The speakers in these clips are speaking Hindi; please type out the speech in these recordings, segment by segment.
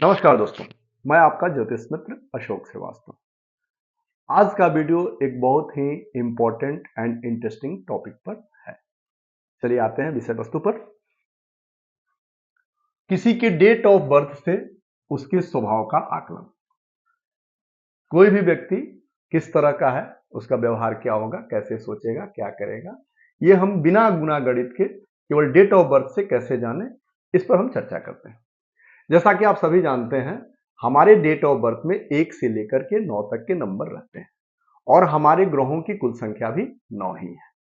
नमस्कार दोस्तों, मैं आपका ज्योतिष मित्र अशोक श्रीवास्तव। आज का वीडियो एक बहुत ही इंपॉर्टेंट एंड इंटरेस्टिंग टॉपिक पर है। चलिए आते हैं विषय वस्तु पर। किसी के डेट ऑफ बर्थ से उसके स्वभाव का आकलन। कोई भी व्यक्ति किस तरह का है, उसका व्यवहार क्या होगा, कैसे सोचेगा, क्या करेगा, ये हम बिना गुना गणित के केवल डेट ऑफ बर्थ से कैसे जाने, इस पर हम चर्चा करते हैं। जैसा कि आप सभी जानते हैं, हमारे डेट ऑफ बर्थ में 1 से लेकर के 9 तक के नंबर रहते हैं और हमारे ग्रहों की कुल संख्या भी 9 ही है।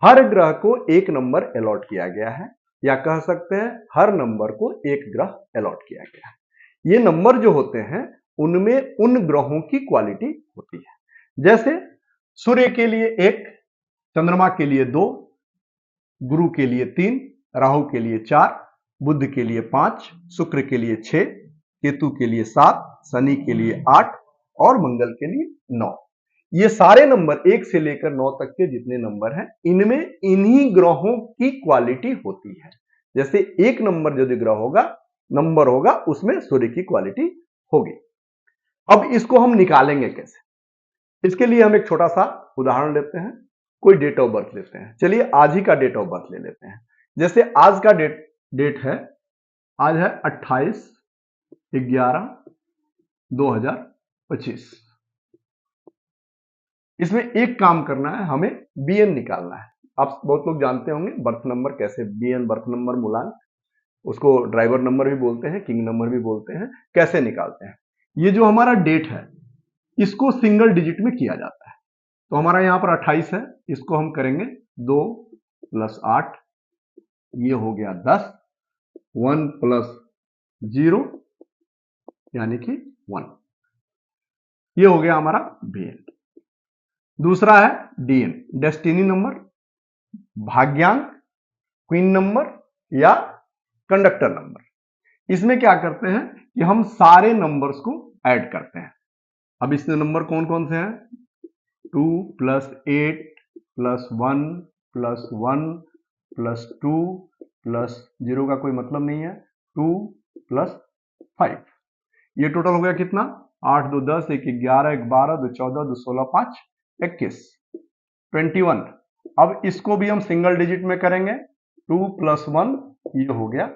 हर ग्रह को एक नंबर अलॉट किया गया है, या कह सकते हैं हर नंबर को एक ग्रह अलॉट किया गया है। ये नंबर जो होते हैं उनमें उन ग्रहों की क्वालिटी होती है। जैसे सूर्य के लिए 1, चंद्रमा के लिए 2, गुरु के लिए 3, राहु के लिए 4, बुध के लिए 5, शुक्र के लिए 6, केतु के लिए 7, शनि के लिए 8 और मंगल के लिए 9। ये सारे नंबर 1 से लेकर 9 तक के जितने नंबर हैं, इनमें इन्हीं ग्रहों की क्वालिटी होती है। जैसे एक नंबर यदि ग्रह होगा, नंबर होगा, उसमें सूर्य की क्वालिटी होगी। अब इसको हम निकालेंगे कैसे? इसके लिए हम एक छोटा सा उदाहरण लेते हैं। कोई डेट ऑफ बर्थ लेते हैं। चलिए आज ही का डेट ऑफ बर्थ ले लेते हैं। जैसे आज का डेट है, आज है 28/11/2025। इसमें एक काम करना है, हमें बीएन निकालना है। आप बहुत लोग जानते होंगे बर्थ नंबर कैसे, बीएन बर्थ नंबर मूलांक, उसको ड्राइवर नंबर भी बोलते हैं, किंग नंबर भी बोलते हैं, कैसे निकालते हैं। ये जो हमारा डेट है, इसको सिंगल डिजिट में किया जाता है। तो हमारा यहां पर 28 है, इसको हम करेंगे 2 + 8, ये हो गया 10, 1 + 0 यानी कि 1। ये हो गया हमारा बीएन। दूसरा है डीएन, डेस्टिनी नंबर, भाग्यांक, क्वीन नंबर या कंडक्टर नंबर। इसमें क्या करते हैं कि हम सारे नंबर्स को ऐड करते हैं। अब इसमें नंबर कौन कौन से हैं? 2 + 8 + 1 + 1 + 2 + 0 का कोई मतलब नहीं है, 2 + 5। ये टोटल हो गया कितना? 8 2 10, 1 11, 1 12, 2 14, 2 16, 5 21, 21। अब इसको भी हम सिंगल डिजिट में करेंगे, 2 + 1, ये हो गया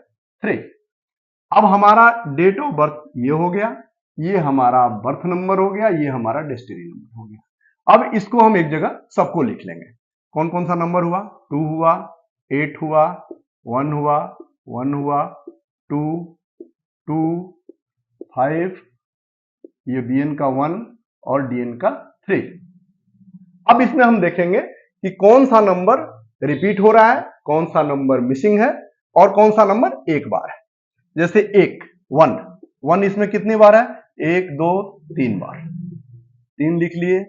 3। अब हमारा डेट ऑफ बर्थ ये हो गया, ये हमारा बर्थ नंबर हो गया, ये हमारा डेस्टिनी नंबर हो गया। अब इसको हम एक जगह सबको लिख लेंगे। कौन कौन सा नंबर हुआ? 2 हुआ, 8 हुआ, 1 हुआ, 1 हुआ, 2 2 5, ये बीएन का 1 और डीएन का 3। अब इसमें हम देखेंगे कि कौन सा नंबर रिपीट हो रहा है, कौन सा नंबर मिसिंग है और कौन सा नंबर एक बार है। जैसे 1 इसमें कितनी बार है? 1 2 3 बार, 3 लिख लिए।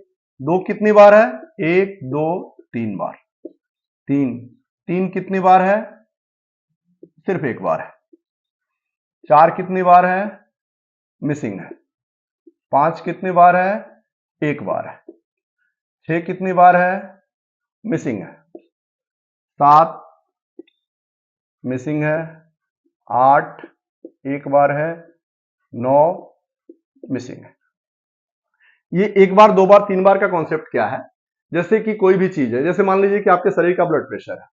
2 कितनी बार है? 1 2 3 बार, 3 कितनी बार है? सिर्फ एक बार है। 4 कितनी बार है? मिसिंग है। 5 कितनी बार है? एक बार है। 6 कितनी बार है? मिसिंग है। 7 मिसिंग है। 8 एक बार है। 9 मिसिंग है। ये एक बार, दो बार, तीन बार का कॉन्सेप्ट क्या है? जैसे कि कोई भी चीज है, जैसे मान लीजिए कि आपके शरीर का ब्लड प्रेशर है,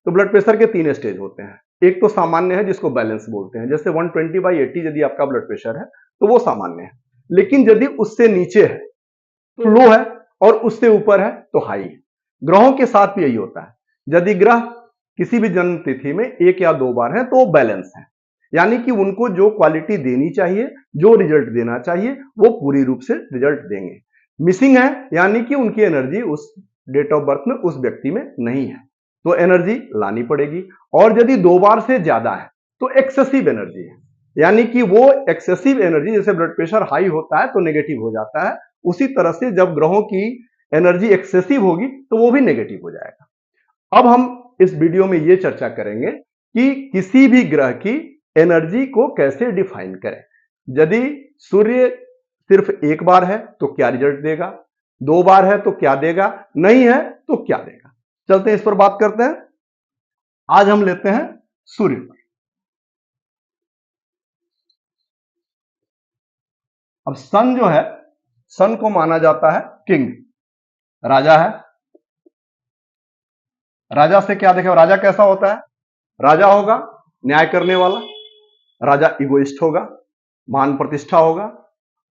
तो ब्लड प्रेशर के 3 स्टेज होते हैं। एक तो सामान्य है जिसको बैलेंस बोलते हैं, जैसे 120/80 यदि आपका ब्लड प्रेशर है तो वो सामान्य है। लेकिन यदि उससे नीचे है तो लो है, और उससे ऊपर है तो हाई है। ग्रहों के साथ भी यही होता है। यदि ग्रह किसी भी जन्म तिथि में 1 या 2 बार है तो वो बैलेंस है, यानी कि उनको जो क्वालिटी देनी चाहिए, जो रिजल्ट देना चाहिए, वो पूरी रूप से रिजल्ट देंगे। मिसिंग है यानी कि उनकी एनर्जी उस डेट ऑफ बर्थ में उस व्यक्ति में नहीं है, तो एनर्जी लानी पड़ेगी। और यदि 2 बार से ज्यादा है तो एक्सेसिव एनर्जी है, यानी कि वो एक्सेसिव एनर्जी, जैसे ब्लड प्रेशर हाई होता है तो नेगेटिव हो जाता है, उसी तरह से जब ग्रहों की एनर्जी एक्सेसिव होगी तो वो भी नेगेटिव हो जाएगा। अब हम इस वीडियो में ये चर्चा करेंगे कि किसी भी ग्रह की एनर्जी को कैसे डिफाइन करें। यदि सूर्य सिर्फ एक बार है तो क्या रिजल्ट देगा, 2 बार है तो क्या देगा, नहीं है तो क्या देगा। चलते हैं इस पर बात करते हैं। आज हम लेते हैं सूर्य पर। अब सन जो है, सन को माना जाता है किंग, राजा है। राजा से क्या देखें, राजा कैसा होता है? राजा होगा न्याय करने वाला, राजा इगोइस्ट होगा, मान प्रतिष्ठा होगा।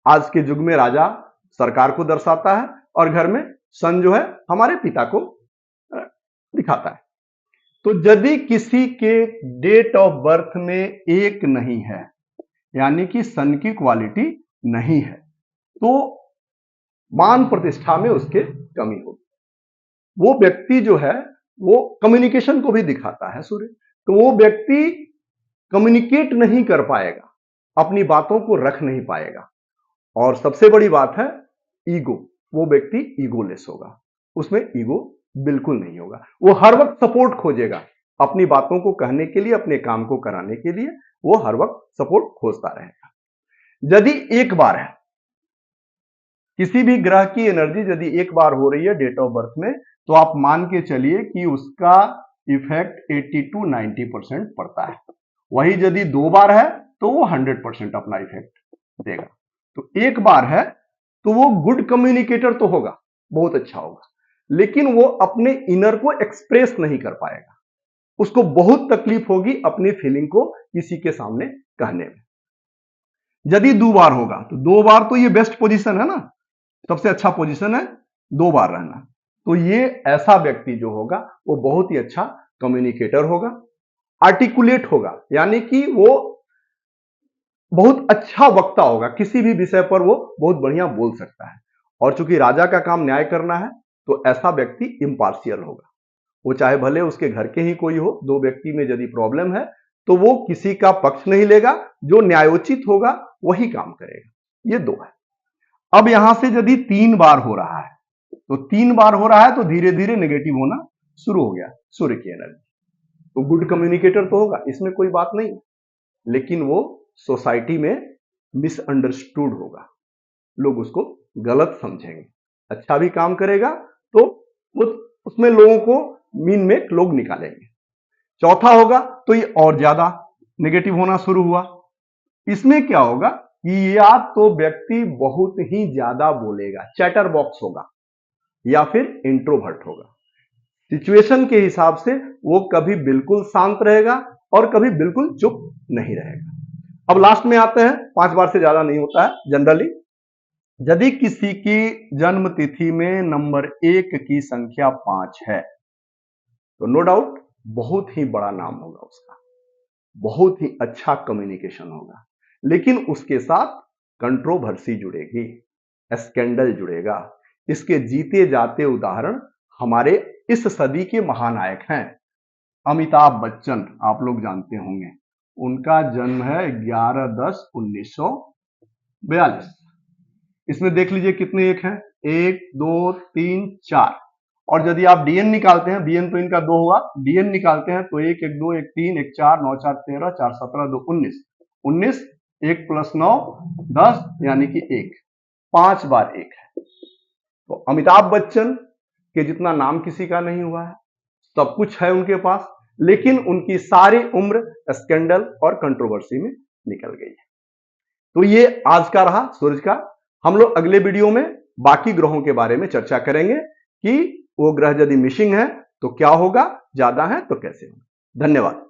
आज के युग में राजा सरकार को दर्शाता है और घर में सन जो है हमारे पिता को दिखाता है। तो यदि किसी के डेट ऑफ बर्थ में एक नहीं है, यानी कि सन की क्वालिटी नहीं है, तो मान प्रतिष्ठा में उसके कमी होगी। वो व्यक्ति जो है वो कम्युनिकेशन को भी दिखाता है सूर्य, तो वो व्यक्ति कम्युनिकेट नहीं कर पाएगा, अपनी बातों को रख नहीं पाएगा। और सबसे बड़ी बात है ईगो, वो व्यक्ति ईगोलेस होगा, उसमें ईगो बिल्कुल नहीं होगा। वो हर वक्त सपोर्ट खोजेगा, अपनी बातों को कहने के लिए, अपने काम को कराने के लिए वो हर वक्त सपोर्ट खोजता रहेगा। यदि एक बार है, किसी भी ग्रह की एनर्जी यदि एक बार हो रही है डेट ऑफ बर्थ में, तो आप मान के चलिए कि उसका इफेक्ट 80 to 90% पड़ता है। वही यदि दो बार है तो वो 100% अपना इफेक्ट देगा। तो एक बार है तो वो गुड कम्युनिकेटर तो होगा, बहुत अच्छा होगा, लेकिन वो अपने इनर को एक्सप्रेस नहीं कर पाएगा, उसको बहुत तकलीफ होगी अपनी फीलिंग को किसी के सामने कहने में। यदि दो बार होगा तो दो बार तो ये बेस्ट पोजीशन है ना, सबसे अच्छा पोजीशन है दो बार रहना। तो ये ऐसा व्यक्ति जो होगा वो बहुत ही अच्छा कम्युनिकेटर होगा, आर्टिकुलेट होगा, यानी कि वो बहुत अच्छा वक्ता होगा, किसी भी विषय पर वो बहुत बढ़िया बोल सकता है। और चूंकि राजा का काम न्याय करना है तो ऐसा व्यक्ति इम्पार्शियल होगा, वो चाहे भले उसके घर के ही कोई हो, दो व्यक्ति में यदि प्रॉब्लम है तो वो किसी का पक्ष नहीं लेगा, जो न्यायोचित होगा वही काम करेगा। ये दो है। अब यहां से यदि तीन बार हो रहा है, तो तीन बार हो रहा है तो धीरे धीरे नेगेटिव होना शुरू हो गया सूर्य की एनर्जी। तो गुड कम्युनिकेटर तो होगा, इसमें कोई बात नहीं, लेकिन वो सोसाइटी में मिसअंडरस्टूड होगा, लोग उसको गलत समझेंगे। अच्छा भी काम करेगा तो उसमें लोगों को मीन में लोग निकालेंगे। चौथा होगा तो ये और ज्यादा नेगेटिव होना शुरू हुआ। इसमें क्या होगा कि या तो व्यक्ति बहुत ही ज्यादा बोलेगा, चैटर बॉक्स होगा, या फिर इंट्रोवर्ट होगा। सिचुएशन के हिसाब से वो कभी बिल्कुल शांत रहेगा और कभी बिल्कुल चुप नहीं रहेगा। अब लास्ट में आते हैं, 5 बार से ज्यादा नहीं होता है जनरली। यदि किसी की जन्म तिथि में नंबर 1 की संख्या 5 है तो नो डाउट बहुत ही बड़ा नाम होगा उसका, बहुत ही अच्छा कम्युनिकेशन होगा, लेकिन उसके साथ कंट्रोवर्सी जुड़ेगी, स्कैंडल जुड़ेगा। इसके जीते जाते उदाहरण हमारे इस सदी के महानायक हैं। अमिताभ बच्चन, आप लोग जानते होंगे, उनका जन्म है 11/10/1942। इसमें देख लीजिए कितने एक हैं, 1 2 3 4, और यदि आप डीएन निकालते हैं, बीएन तो इनका 2 हुआ, डीएन निकालते हैं तो 1 1 2 1 3 1 4 9 4 13 4 17 2 19, 19 1 + 9 10, यानी कि 1, 5 बार 1 है। तो अमिताभ बच्चन के जितना नाम किसी का नहीं हुआ है, सब कुछ है उनके पास, लेकिन उनकी सारी उम्र स्कैंडल और कंट्रोवर्सी में निकल गई है। तो ये आज का रहा सूरज का। हम लोग अगले वीडियो में बाकी ग्रहों के बारे में चर्चा करेंगे कि वो ग्रह यदि मिसिंग है तो क्या होगा, ज्यादा है तो कैसे होगा। धन्यवाद।